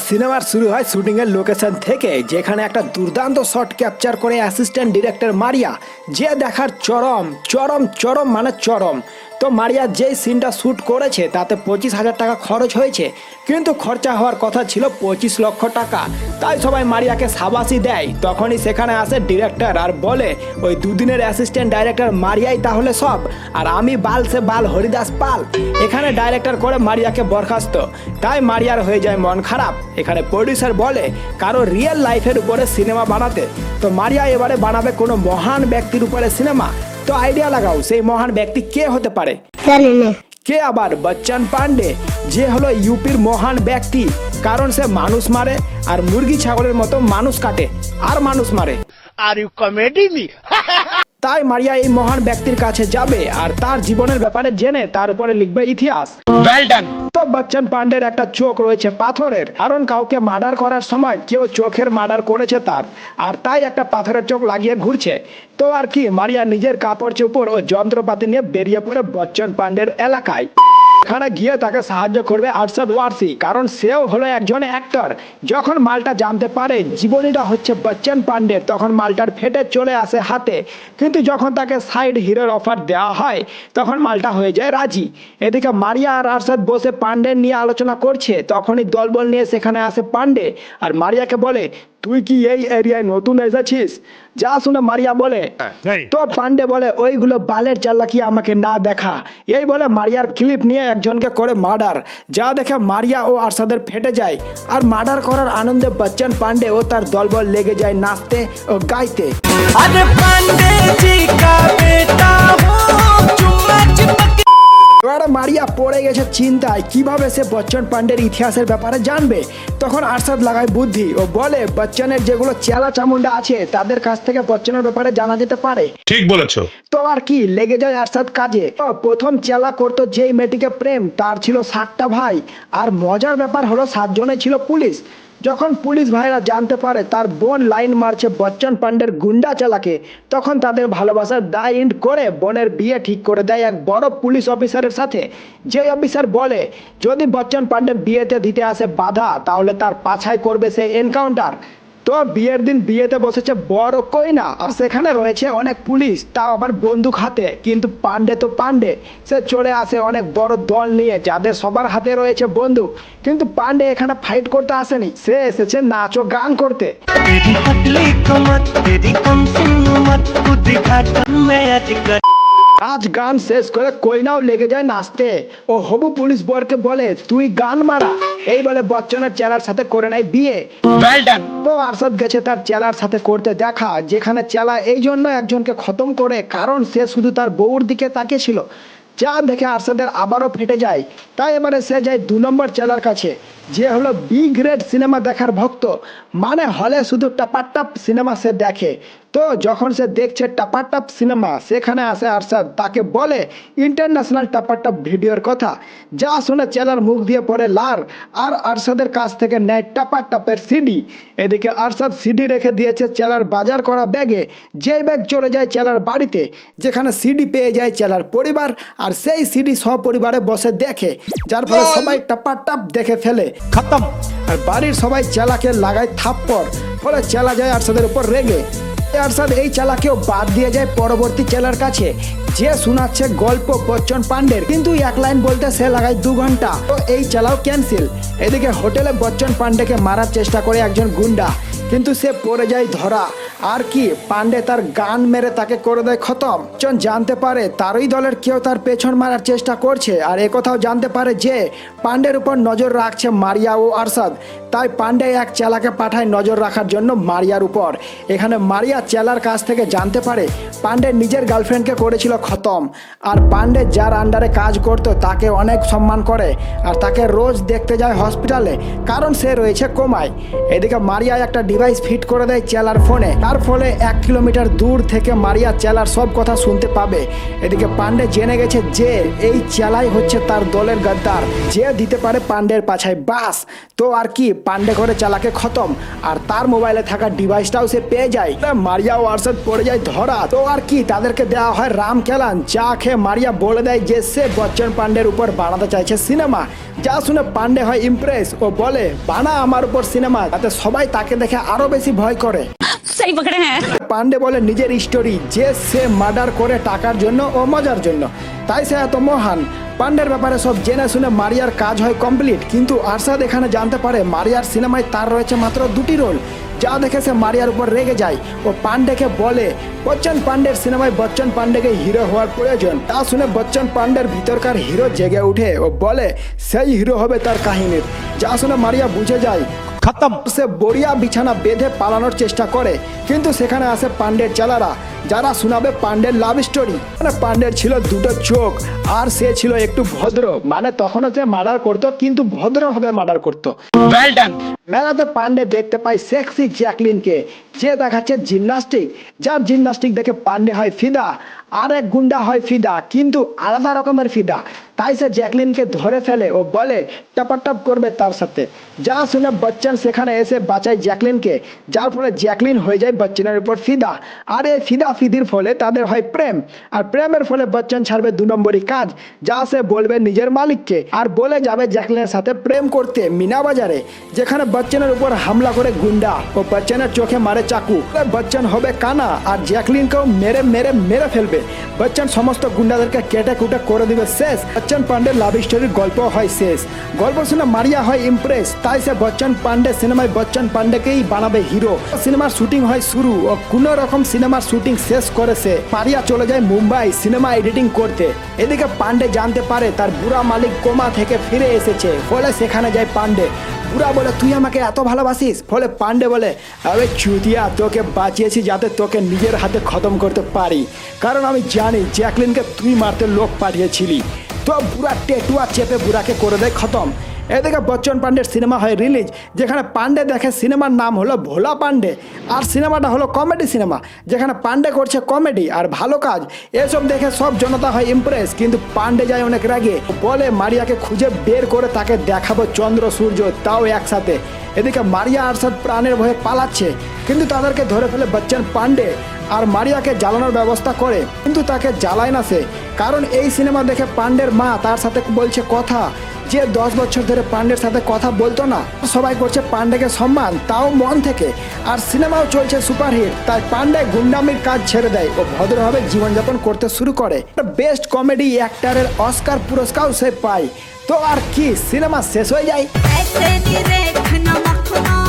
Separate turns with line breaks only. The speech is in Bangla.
সিনেমার শুরু হয় শুটিং এর লোকেশন থেকে, যেখানে একটা দুর্দান্ত শট ক্যাপচার করে অ্যাসিস্ট্যান্ট ডিরেক্টর মারিয়া, যে দেখার চরম চরম চরম মানে চরম। তো মারিয়া যেই সিনটা শ্যুট করেছে তাতে 25,000 টাকা খরচ হয়েছে, কিন্তু খরচা হওয়ার কথা ছিল 25 লক্ষ টাকা। তাই সবাই মারিয়াকে সাবাসি দেয়। তখনই সেখানে আসে ডিরেক্টর আর বলে, ওই দুদিনের অ্যাসিস্ট্যান্ট ডাইরেক্টর মারিয়াই তাহলে সব, আর আমি বাল সে বাল হরিদাস পাল। এখানে ডাইরেক্টর করে মারিয়াকে বরখাস্ত। তাই মারিয়ার হয়ে যায় মন খারাপ। এখানে প্রডিউসার বলে কারো রিয়েল লাইফের উপরে সিনেমা বানাতে। তো মারিয়া এবারে বানাবে কোনো মহান ব্যক্তির উপরে সিনেমা। তো আইডিয়া লাগাও, সেই মহান ব্যক্তি কে হতে পারে? কে আবার? বচ্চন পান্ডে, যে হলো ইউপির মহান ব্যক্তি। কারণ সে মানুষ মারে আর মুরগি ছাগলের মতো মানুষ কাটে আর মানুষ মারে।
Are you comedy me?
তাই মারিয়া এই মহান ব্যক্তির কাছে যাবে আর তার জীবনের ব্যাপারে জেনে তার উপরে লিখবে ইতিহাস।
Well done.
তো বচ্চন পান্ডের একটা চোখ রয়েছে পাথরের, কারণ কাউকে মার্ডার করার সময় কেউ চোখের মার্ডার করেছে তার, আর তাই একটা পাথরের চোখ লাগিয়ে ঘুরছে। তো আর কি, মারিয়া নিজের কাপড় চোপড় ও যন্ত্রপাতি নিয়ে বেরিয়ে পড়ে বচ্চন পান্ডের এলাকায়। এখানে গিয়ে তাকে সাহায্য করবে আরশাদ ওয়ারসি, কারণ সেও হলো একজন অ্যাক্টর। যখন মালটা জানতে পারে জীবনীটা হচ্ছে বচ্চন পান্ডের, তখন মালটার ফেটে চলে আসে হাতে। কিন্তু যখন তাকে সাইড হিরোর অফার দেওয়া হয় তখন মালটা হয়ে যায় রাজি। এদিকে মারিয়া আর আরশাদ বসে পান্ডের নিয়ে আলোচনা করছে, তখনই দলবল নিয়ে সেখানে আসে পান্ডে আর মারিয়াকে বলে, তুই কি এই এরিয়ায় নতুন এসেছিস? যা শুনে মারিয়া বলে, তো পান্ডে বলে, ওইগুলো বালের চালাকি আমাকে না দেখা। এই বলে মারিয়ার ক্লিপ নিয়ে একজনকে করে মার্ডার, যা দেখে মারিয়া ও আরশাদের ফেটে যায়। আর মার্ডার করার আনন্দে বচ্চন পান্ডে ও তার দলবল লেগে যায় নাচতে ও গাইতে। এবারে মারিয়া পড়ে গেছে চিন্তায়, কিভাবে সে বচ্চন পান্ডের ইতিহাসের ব্যাপারে জানবে। তখন আরশাদ লাগায় বুদ্ধি ও বলে, বচ্চনের যেগুলো চেলা চামুন্ডা আছে তাদের কাছ থেকে বচ্চনের ব্যাপারে জানা যেতে পারে।
ঠিক বলেছো।
তো আর কি, লেগে যায় আরশাদ কাজে। তো প্রথম চেলা করতো যেই মেয়েটিকে প্রেম, তার ছিল 7টা ভাই। আর মজার ব্যাপার হলো 7 জনে ছিল পুলিশ। যখন পুলিশ ভাইরা জানতে পারে তার বোন লাইন মারছে বচ্চন পান্ডের গুন্ডা চালাকে, তখন তাদের ভালোবাসার দায় ইন্ড করে বোনের বিয়ে ঠিক করে দেয় এক বড় পুলিশ অফিসারের সাথে। যে অফিসার বলে, যদি বচ্চন পান্ডে বিয়েতে দিতে আসে বাধা, তাহলে তার পাছায় করবে সে এনকাউন্টার। তো বিয়ের দিন বিয়েতে বসেছে বড় কইনা, আর সেখানে রয়েছে অনেক পুলিশ, তাও আবার বন্দুক হাতে। কিন্তু পান্ডে তো পান্ডে, সে চলে আসে অনেক বড় দল নিয়ে, যাদের সবার হাতে রয়েছে বন্দুক। কিন্তু পান্ডে এখানে ফাইট করতে আসেনি, সে এসেছে নাচ ও গান করতে। নাচ গান শেষ করে কইনাও লেগে যায় নাচতে ও হবু পুলিশ বরকে বলে, তুই গান মারা। এই বলে বচ্চনের চেলার সাথে করে নেয় বিয়ে। তো আরশাদ গেছে তার চেলার সাথে করতে দেখা, যেখানে চেলা এই জন্য একজনকে খতম করে কারণ সে শুধু তার বউর দিকে তাকিয়েছিল, যা দেখে আরশাদের আবারও ফেটে যায়। তাই এবারে সে যায় 2 নম্বর চেলার কাছে, যে হলো বি গ্রেড সিনেমা দেখার ভক্ত, মানে হলে শুধু টাপাটাপ সিনেমা সে দেখে। তো যখন সে দেখছে টাপাটাপ সিনেমা, সেখানে আসে আরশাদ, তাকে বলে ইন্টারন্যাশনাল টাপাটাপ ভিডিওর কথা। যা শুনে চেলার মুখ দিয়ে পড়ে লার, আর আরশাদের কাছ থেকে নেয় টাপাটাপের সিডি। এদিকে আরশাদ সিডি রেখে দিয়েছে চেলার বাজার করা ব্যাগে। যেই ব্যাগ চলে যায় চেলার বাড়িতে, যেখানে সিডি পেয়ে যায় চেলার পরিবার, আর সেই সিডি সপরিবারে বসে দেখে, যার ফলে সবাই টাপাটাপ দেখে ফেলে খতম। আর বাড়ির সবাই চেলাকে লাগায় থাপ্পড়, ফলে চেলা যায় আরশাদের উপর রেগে। আরশাদ এই চালাকেও বাদ দিয়ে যায় পরবর্তী চেলার কাছে, যে শোনাচ্ছে গল্প বচ্চন পান্ডের, কিন্তু 1 লাইন বলতে সে লাগায় 2 ঘন্টা। তো এই চালাও ক্যান্সেল। এদিকে হোটেলে বচ্চন পান্ডেকে মারার চেষ্টা করে একজন গুন্ডা, কিন্তু সে পড়ে যায় ধরা। আর কি, পান্ডে তার গান মেরে তাকে করে দেয় খতম। বচ্চন জানতে পারে তারই দলের কেউ তার পেছন মারার চেষ্টা করছে, আর একথাও জানতে পারে যে পান্ডের উপর নজর রাখছে মারিয়া ও আরশাদ। তাই পান্ডে এক চেলাকে পাঠায় নজর রাখার জন্য মারিয়ার উপর। এখানে মারিয়া চেলার কাছ থেকে জানতে পারে পান্ডে নিজের গার্লফ্রেন্ডকে করেছিল খতম, আর পান্ডে যার আন্ডারে কাজ করতো তাকে অনেক সম্মান করে, আর তাকে রোজ দেখতে যায় হসপিটালে, কারণ সে রয়েছে কোমায়। এদিকে মারিয়া একটা ডিভাইস ফিট করে দেয় চেলার ফোনে, তার ফলে 1 কিলোমিটার দূর থেকে মারিয়া চেলার সব কথা শুনতে পাবে। এদিকে পান্ডে জেনে গেছে যে এই চেলাই হচ্ছে তার দলের গদ্দার, যে দিতে পারে পান্ডের পাছায় বাস। তো আর কি, পান্ডে করে চালাকে খতম, আর তার মোবাইলে থাকা ডিভাইসটাও সে পেয়ে যায়। মারিয়া ও আরশাদ পড়ে যায় ধরা। তো আর কি, তাদেরকে দেওয়া হয় রাম খেলান, যা খেয়ে মারিয়া বলে দেয় যে সে বচ্চন পান্ডের উপর বানাতে চাইছে সিনেমা। যা শুনে পান্ডে হয় ইমপ্রেস ও বলে বানা আমার উপর সিনেমা, যাতে সবাই তাকে দেখে আরো বেশি ভয় করে।
सही पकड़े हैं।
পান্ডে বলে নিজের স্টোরি যে সে মার্ডার করে টাকার জন্য ও মজার জন্য, তাই সে এত মহান। পান্ডের ব্যাপারে সব জেনে শুনে মারিয়ার কাজ হয় কমপ্লিট, কিন্তু আরশাদ এখানে জানতে পারে মারিয়ার সিনেমায় তার রয়েছে মাত্র 2টি রোল। যা দেখে সে মারিয়ার উপর রেগে যায় ও পান্ডেকে বলে বচ্চন পান্ডের সিনেমায় বচ্চন পান্ডেকে হিরো হওয়ার প্রয়োজন। তা শুনে বচ্চন পান্ডের ভিতরকার হিরো জেগে উঠে ও বলে সেই হিরো হবে তার কাহিনীর। যা শুনে মারিয়া বুঝে যায় খতম। সে বড়িয়া বিছানা বেঁধে পালানোর চেষ্টা করে, কিন্তু সেখানে আসে পান্ডের চালারা, যারা শোনাবে পান্ডের লাভ স্টোরি। মানে পান্ডের ছিল 2টো চোখ আর সে ছিল একটু ভদ্র, মানে তখনও সে মার্ডার করতো কিন্তু ভদ্রভাবে মার্ডার করতো।
Well done.
মেলাতে পান্ডে দেখতে পায় সেক্সি জ্যাকলিনকে, যে দেখাচ্ছে জিমনাস্টিক। যার জিমনাস্টিক দেখে পান্ডে হয় ফিদা, আর এক গুন্ডা হয় ফিদা, কিন্তু আলাদা রকমের ফিদা। তাই সে জ্যাকলিনকে ধরে ফেলে ও বলে টপাটপ করবে তার সাথে। যা শুনে বচ্চন সেখানে এসে বাঁচায় জ্যাকলিনকে, যার ফলে জ্যাকলিন হয়ে যায় বচ্চনের উপর ফিদা। আর এই ফিদা ফিদির ফলে তাদের হয় প্রেম, আর প্রেমের ফলে বচ্চন ছাড়বে 2 নম্বরই কাজ, যা সে বলবে নিজের মালিককে, আর বলে যাবে জ্যাকলিনের সাথে প্রেম করতে মিনা বাজারে, যেখানে বচ্চনের উপর হামলা করে গুন্ডা ও বচ্চনের চোখে মারে চাকু। বচ্চন হবে কানা আর জ্যাকলিনকেও মেরে মেরে মেরে ফেলবে। বচ্চন সমস্ত গুন্ডাদেরকে কেটে কুটে করে দিবে শেষ। বচ্চন পান্ডের লাভ স্টোরির গল্প হয় শেষ। গল্প শুনে মারিয়া হয় ইমপ্রেস, তাই সে বচ্চন পান্ডে সিনেমায় বচ্চন পান্ডেকেই বানাবে হিরো। সিনেমার শুটিং হয় শুরু ও কোনো রকম সিনেমার শুটিং শেষ করে সে মারিয়া চলে যায় মুম্বাই সিনেমা এডিটিং করতে। এদিকে পান্ডে জানতে পারে তার বুড়া মালিক কোমা থেকে ফিরে এসেছে, ফলে সেখানে যায় পান্ডে। বুড়া বলে তুই আমাকে এত ভালোবাসিস? ফলে পান্ডে বলে আরে চুতিয়া, তোকে বাঁচিয়েছি যাতে তোকে নিজের হাতে খতম করতে পারি, কারণ আমি জানি জ্যাকলিনকে তুই মারতে লোক পাঠিয়েছিলি। তো বুড়া টেটুয়া চেপে বুড়াকে করে দেয় খতম। এদিকে বচ্চন পান্ডের সিনেমা হয় রিলিজ, যেখানে পান্ডে দেখে সিনেমার নাম হলো ভোলা পান্ডে, আর সিনেমাটা হলো কমেডি সিনেমা, যেখানে পান্ডে করছে কমেডি আর ভালো কাজ। এসব দেখে সব জনতা হয় ইমপ্রেস, কিন্তু পান্ডে যায় অনেক রাগে, বলে মারিয়াকে খুঁজে বের করে তাকে দেখাবো চন্দ্র সূর্য, তাও একসাথে। এদিকে মারিয়া আরশাদ প্রাণের ভয়ে পালাচ্ছে, কিন্তু তাদেরকে ধরে ফেলে বচ্চন পান্ডে আর মারিয়াকে জ্বালানোর ব্যবস্থা করে, কিন্তু তাকে জ্বালায় না সে, কারণ এই সিনেমা দেখে পান্ডের মা তার সাথে বলছে কথা, যে 10 বছর ধরে পান্ডের সাথে কথা বলতো না। সবাই করছে পান্ডেকে সম্মান, তাও মন থেকে, আর সিনেমাও চলছে সুপারহিট। তাই পান্ডে গুন্ডামির কাজ ছেড়ে দেয় ও ভদ্রভাবে জীবনযাপন করতে শুরু করে। বেস্ট কমেডি অ্যাক্টরের অস্কার পুরস্কারও সে পায়। তো আর কি, সিনেমা শেষ হয়ে যায়।
ऐसे नहीं देखना मखना